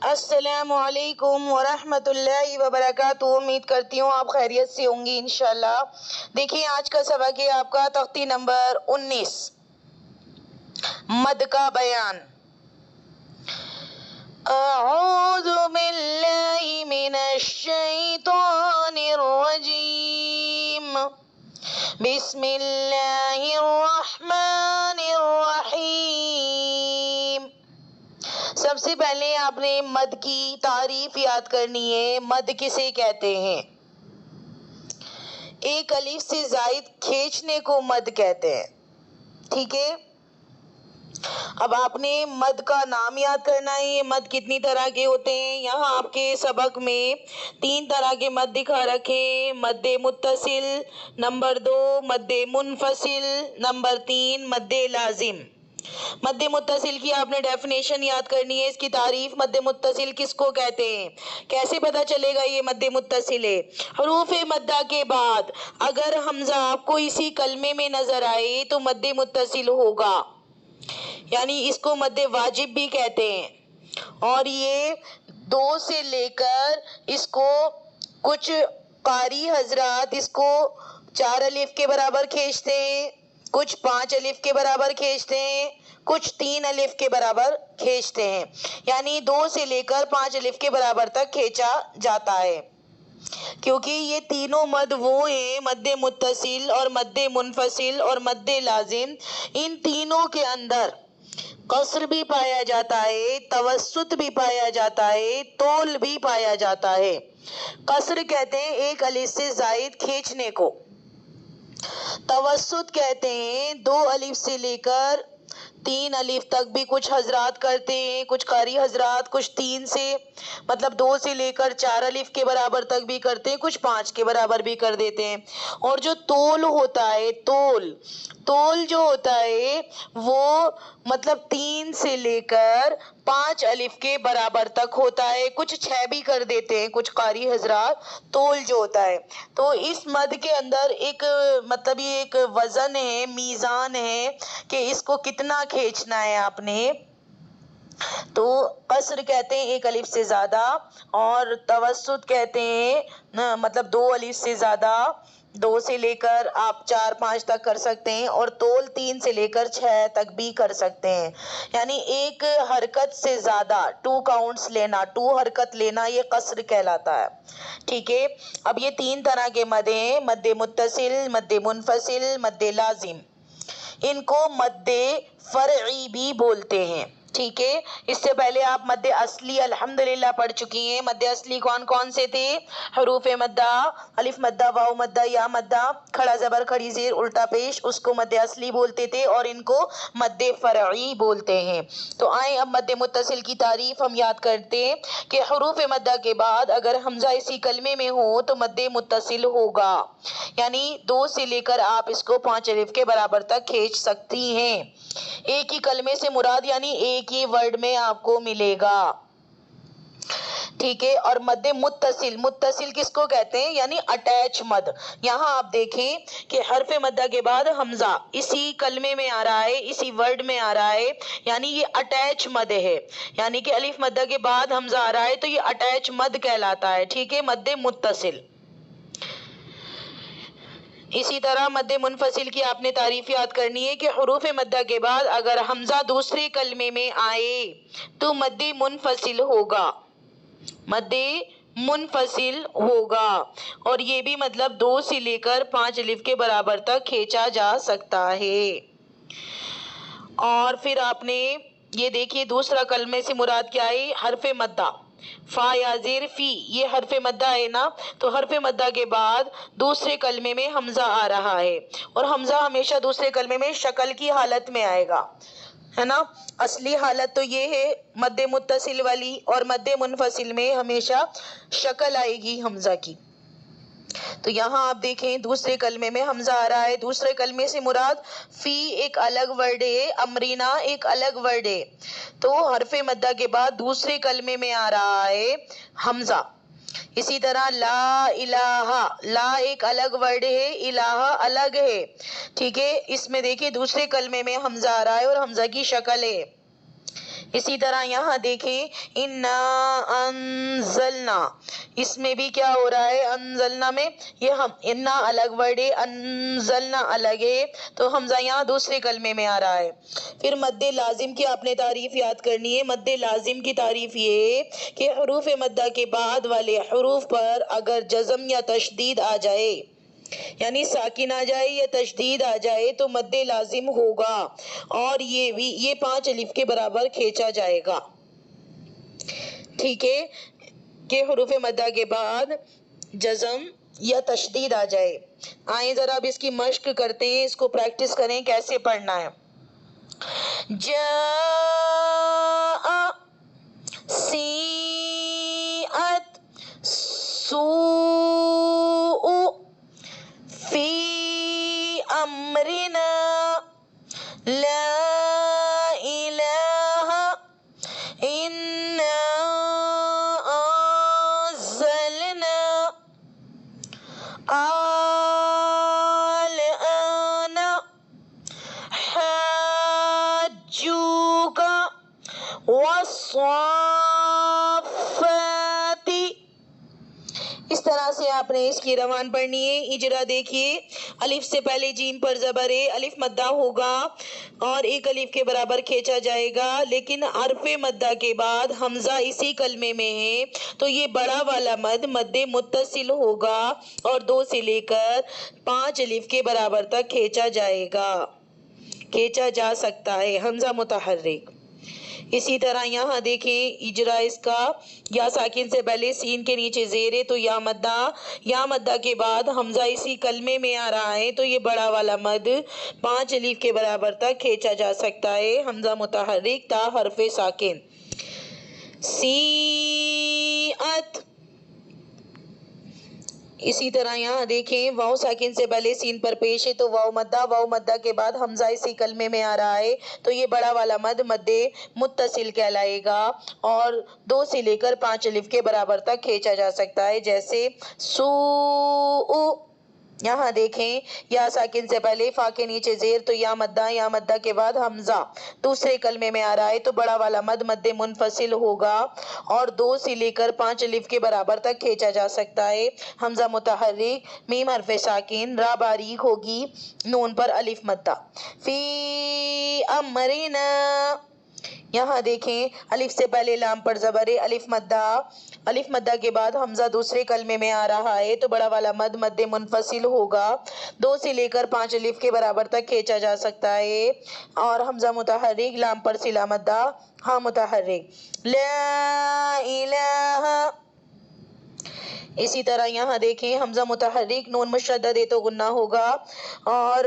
السلام علیکم ورحمۃ اللہ وبرکاتہ۔ امید کرتی ہوں آپ خیریت سے ہوں گی انشاءاللہ۔ دیکھیں آج کا سبق ہے آپ کا تختی نمبر 19، مد کا بیان۔ اعوذ باللہ من الشیطان الرجیم، بسم اللہ الرحمن الرحیم۔ سب سے پہلے آپ نے مد کی تعریف یاد کرنی ہے۔ مد کسے کہتے ہیں؟ ایک الف سے زائد کھینچنے کو مد کہتے ہیں، ٹھیک ہے۔ اب آپ نے مد کا نام یاد کرنا ہے۔ یہ مد کتنی طرح کے ہوتے ہیں؟ یہاں آپ کے سبق میں 3 طرح کے مد دکھا رکھے ہیں۔ مد متصل، نمبر 2 مد منفصل، نمبر 3 مد لازم۔ مد متصل کی آپ نے ڈیفینیشن یاد کرنی ہے، اس کی تعریف۔ مد متصل کس کو کہتے ہیں؟ کیسے پتا چلے گا یہ مد متصل ہے؟ حروف مدہ کے بعد اگر حمزہ آپ کو اسی کلمے میں نظر آئے تو مد متصل ہوگا، یعنی اس کو مد واجب بھی کہتے ہیں۔ اور یہ 2 سے لے کر اس کو کچھ قاری حضرات اس کو 4 الف کے برابر کھینچتے ہیں، کچھ 5 الف کے برابر کھینچتے ہیں، کچھ 3 الف کے برابر کھینچتے ہیں، یعنی 2 سے لے کر 5 الف کے برابر تک کھینچا جاتا ہے، کیونکہ یہ تینوں مد وہ ہیں، مد متصل اور مد منفصل اور مد لازم، ان تینوں کے اندر قصر بھی پایا جاتا ہے، توسط بھی پایا جاتا ہے، طول بھی پایا جاتا ہے۔ قصر کہتے ہیں ایک الف سے زائد کھینچنے کو، توسط کہتے ہیں 2 الف سے لے کر 3 الف تک بھی کچھ حضرات کرتے ہیں، کچھ قاری حضرات کچھ 3 سے مطلب 2 سے لے کر 4 الف کے برابر تک بھی کرتے ہیں، کچھ 5 کے برابر بھی کر دیتے ہیں۔ اور جو طول ہوتا ہے، طول جو ہوتا ہے وہ مطلب 3 سے لے کر 5 الف کے برابر تک ہوتا ہے، کچھ 6 بھی کر دیتے ہیں کچھ قاری حضرات۔ طول جو ہوتا ہے تو اس مد کے اندر ایک مطلب یہ ایک وزن ہے، میزان ہے کہ اس کو کتنا کھینچنا ہے آپ نے۔ تو قصر کہتے ہیں 1 الف سے زیادہ، اور توسط کہتے ہیں مطلب 2 الف سے زیادہ، 2 سے لے کر آپ 4 5 تک کر سکتے ہیں، اور طول 3 سے لے کر 6 تک بھی کر سکتے ہیں، یعنی ایک حرکت سے زیادہ 2 کاؤنٹس لینا، 2 حرکت لینا، یہ قصر کہلاتا ہے، ٹھیک ہے۔ اب یہ 3 طرح کے مد ہیں، مد متصل، مد منفصل، مد لازم۔ ان کو مد فرعی بھی بولتے ہیں، ٹھیک ہے۔ اس سے پہلے آپ مد اصلی الحمدللہ پڑھ چکی ہیں۔ مد اصلی کون کون سے تھے؟ حروف مدہ، الف مدہ، واو مدہ، یا مدہ، کھڑا زبر کھڑی زیر الٹا پیش، اس کو مد اصلی بولتے تھے، اور ان کو مد فرعی بولتے ہیں۔ تو آئیں اب مد متصل کی تعریف ہم یاد کرتے ہیں کہ حروف مدہ کے بعد اگر حمزہ اسی کلمے میں ہو تو مد متصل ہوگا، یعنی 2 سے لے کر آپ اس کو 5 الف کے برابر تک کھینچ سکتی ہیں۔ ایک ہی کلمے سے مراد یعنی ایک ہی ورڈ میں آپ کو ملے گا، ٹھیک ہے۔ اور مد متصل، متصل کس کو کہتے ہیں؟ یعنی اٹیچ مد۔ یہاں آپ دیکھیں کہ حرف مدہ کے بعد حمزہ اسی کلمے میں آ رہا ہے، اسی ورڈ میں آ رہا ہے، یعنی یہ اٹیچ مد ہے، یعنی کہ الف مدہ کے بعد حمزہ آ رہا ہے تو یہ اٹیچ مد کہلاتا ہے، ٹھیک ہے، مد متصل۔ اسی طرح مد منفصل کی آپ نے تعریف یاد کرنی ہے کہ حروف مدہ کے بعد اگر حمزہ دوسرے کلمے میں آئے تو مد منفصل ہوگا، مد منفصل ہوگا، اور یہ بھی مطلب 2 سے لے کر 5 الف کے برابر تک کھینچا جا سکتا ہے۔ اور پھر آپ نے یہ دیکھیے دوسرا کلمے سے مراد کیا ہے؟ حرف مدہ، فا یا زیر فی، یہ حرف مدہ ہے نا، تو حرف مدہ کے بعد دوسرے کلمے میں حمزہ آ رہا ہے، اور حمزہ ہمیشہ دوسرے کلمے میں شکل کی حالت میں آئے گا، ہے نا۔ اصلی حالت تو یہ ہے مد متصل والی، اور مد منفصل میں ہمیشہ شکل آئے گی حمزہ کی۔ تو یہاں آپ دیکھیں دوسرے کلمے میں حمزہ آ رہا ہے، دوسرے کلمے سے مراد فی ایک الگ ورڈ ہے، امرینا ایک الگ ورڈ ہے، تو حرف مدہ کے بعد دوسرے کلمے میں آ رہا ہے حمزہ۔ اسی طرح لا الہ، لا ایک الگ ورڈ ہے، الہ الگ ہے، ٹھیک ہے۔ اس میں دیکھیں دوسرے کلمے میں حمزہ آ رہا ہے اور حمزہ کی شکل ہے، اسی طرح یہاں دیکھیں انا انزلنا، اس میں بھی کیا ہو رہا ہے، انزلنا میں یہ ہم انا الگ ورڈ ہے، انزلنا الگ ہے، تو حمزہ یہاں دوسرے کلمے میں آ رہا ہے۔ پھر مد لازم کی آپ نے تعریف یاد کرنی ہے۔ مد لازم کی تعریف یہ ہے کہ حروف مدہ کے بعد والے حروف پر اگر جزم یا تشدید آ جائے، یعنی ساکن آ جائے یا تشدید آ جائے تو مد لازم ہوگا، اور یہ 5 الف کے برابر کھینچا جائے گا۔ ٹھیک ہے، کہ حروف مدہ کے بعد جزم یا تشدید آ جائے۔ آئیں ذرا اب اس کی مشق کرتے ہیں، اس کو پریکٹس کریں کیسے پڑھنا ہے۔ جاء، سیئت، سوء، فی امرنا، لا الہ، انا انزلنا، الآن، حاجوک، والصافات۔ اس طرح سے آپ نے اس کی روان پڑھنی ہے۔ اجرا دیکھیے، الف سے پہلے جیم پر زبر ہے، الف مدہ ہوگا اور ایک الف کے برابر کھینچا جائے گا، لیکن حرف مدہ کے بعد حمزہ اسی کلمے میں ہے تو یہ بڑا والا مد مد متصل ہوگا اور 2 سے لے کر 5 الف کے برابر تک کھینچا جا سکتا ہے، حمزہ متحرک۔ اسی طرح یہاں دیکھیں اجرا اس کا، یا ساکن سے پہلے سین کے نیچے زیر ہے تو یا مدہ کے بعد حمزہ اسی کلمے میں آ رہا ہے تو یہ بڑا والا مد 5 الف کے برابر تک کھینچا جا سکتا ہے، حمزہ متحرک تا حرف ساکن۔ سیئت، اسی طرح یہاں دیکھیں واؤ ساکن سے پہلے سین پر پیش ہے تو واؤ مدہ کے بعد حمزہ اسی کلمے میں آ رہا ہے تو یہ بڑا والا مد مد متصل کہلائے گا اور 2 سے لے کر 5 الف کے برابر تک کھینچا جا سکتا ہے، جیسے سوء۔ یہاں دیکھیں یا ساکن سے پہلے فا کے نیچے زیر تو یا مدہ کے بعد حمزہ دوسرے کلمے میں آ رہا ہے تو بڑا والا مد مد منفصل ہوگا اور 2 سے لے کر 5 الف کے برابر تک کھینچا جا سکتا ہے، حمزہ متحرک، میم حرف ساکن، را باریک ہوگی، نون پر الف مدہ۔ فی امرنا، یہاں دیکھیں الف سے پہلے لام پر زبر ہے، الف مدہ کے بعد حمزہ دوسرے کلمے میں آ رہا ہے تو بڑا والا مد مد منفصل ہوگا، 2 سے لے کر 5 الف کے برابر تک کھینچا جا سکتا ہے اور حمزہ متحرک، لام پر سلا مدہ، ہاں متحرک، لا الہ۔ اسی طرح یہاں دیکھیں حمزہ متحرک، نون مشدد ہے تو غنہ ہوگا اور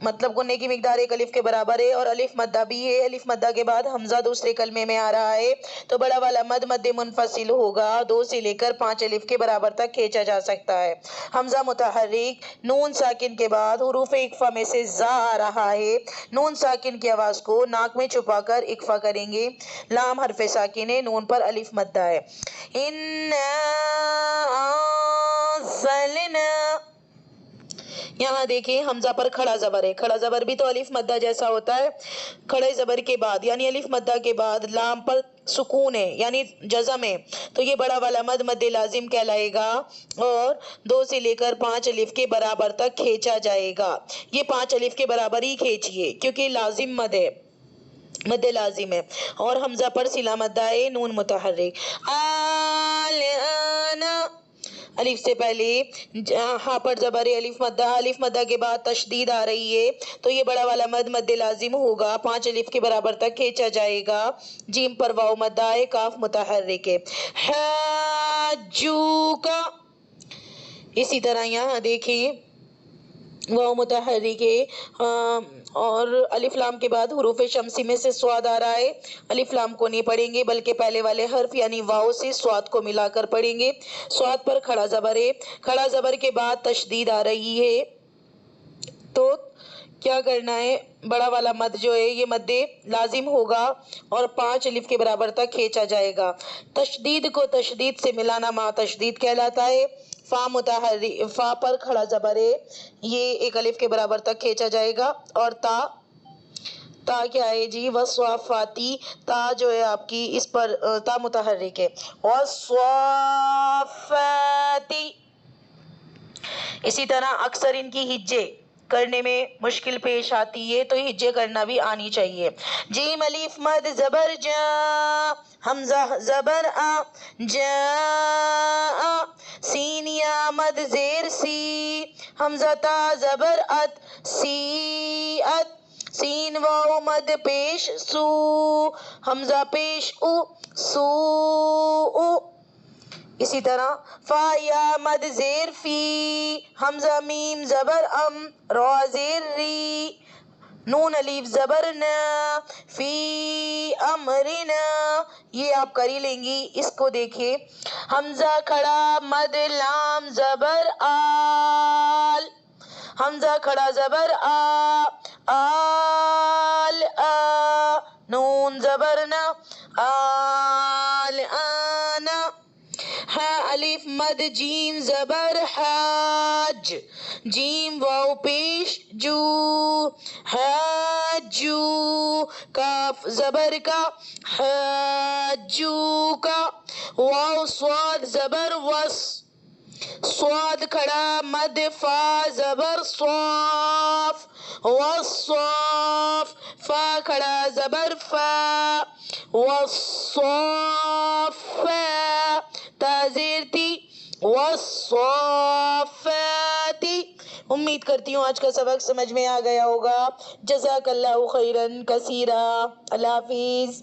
مطلب غنے کی مقدار 1 الف کے برابر ہے اور الف مدہ بھی ہے، الف مدہ کے بعد حمزہ دوسرے کلمے میں آ رہا ہے تو بڑا والا مد مد منفصل ہوگا، 2 سے لے کر 5 الف کے برابر تک کھینچا جا سکتا ہے، حمزہ متحرک، نون ساکن کے بعد حروف اقفا میں سے زا آ رہا ہے، نون ساکن کی آواز کو ناک میں چھپا کر اقفا کریں گے، لام حرف ساکن ہے، نون پر الف مدہ ہے۔ انا انزلنا، یہاں دیکھیں حمزہ پر کھڑا زبر ہے، کھڑا زبر بھی تو الف مدہ جیسا ہوتا ہے، کھڑے زبر کے بعد یعنی الف مدہ کے بعد لام پر سکون ہے یعنی جزم ہے تو یہ بڑا والا مد مد لازم کہلائے گا اور 2 سے لے کر 5 الف کے برابر تک کھینچا جائے گا، یہ 5 الف کے برابر ہی کھینچیے کیونکہ لازم مد ہے، مد لازم ہے اور حمزہ پر سلا مدہ ہے، نون متحرک، الآن، الف سے پہلے ہاں پر زبر ہے، الف مدہ کے بعد تشدید آ رہی ہے تو یہ بڑا والا مد مد لازم ہوگا، 5 الف کے برابر تک کھینچا جائے گا، جیم پر واؤ مدہ ہے، کاف متحرک ہے، حاجوک۔ اسی طرح یہاں دیکھیں واؤ متحرک ہے اور الف لام کے بعد حروف شمسی میں سے سواد آ رہا ہے، الف لام کو نہیں پڑھیں گے بلکہ پہلے والے حرف یعنی واؤ سے سواد کو ملا کر پڑھیں گے، سواد پر کھڑا زبر ہے، کھڑا زبر کے بعد تشدید آ رہی ہے تو کیا کرنا ہے، بڑا والا مد جو ہے یہ مد لازم ہوگا اور 5 الف کے برابر تک کھینچا جائے گا، تشدید کو تشدید سے ملانا ما تشدید کہلاتا ہے، فا پر کھڑا زبر ہے، یہ 1 الف کے برابر تک کھینچا جائے گا اور تا تا کیا ہے جی؟ والصافاتی، تا جو ہے آپ کی اس پر تا متحرک ہے، والصافاتی۔ اسی طرح اکثر ان کی ہجے کرنے میں مشکل پیش آتی ہے، تو ہجے کرنا بھی آنی چاہیے۔ جیم الف مد زبر جا، حمزہ زبر آ، جا، سین یا مد زیر سی، حمزہ تا زبر ات، سی ات، سین واو مد پیش سو، حمزہ پیش او، سو او۔ اسی طرح فا یا مد زیر فی، حمزہ میم زبر ام، را زیر ری، نون الف زبر نا، فی امرنا، یہ آپ کر ہی لیں گی۔ اس کو دیکھیں، حمزہ کھڑا مد لام زبر آل، حمزہ کھڑا زبر آ، آل آ، نون زبر نا، آل آنا۔ ہا الف مد جیم زبر حاج، جیم واو پیش جو، حاجو، کاف زبر کا، حاجو کا، واو صاد زبر وس، صاد کھڑا مد فا زبر صاف، والصاف، فا کھڑا زبر فا، والصافا، تا زیر تی، والصافاتی۔ امید کرتی ہوں آج کا سبق سمجھ میں آ گیا ہوگا۔ جزاک اللہ خیرن کثیرا۔ اللہ حافظ۔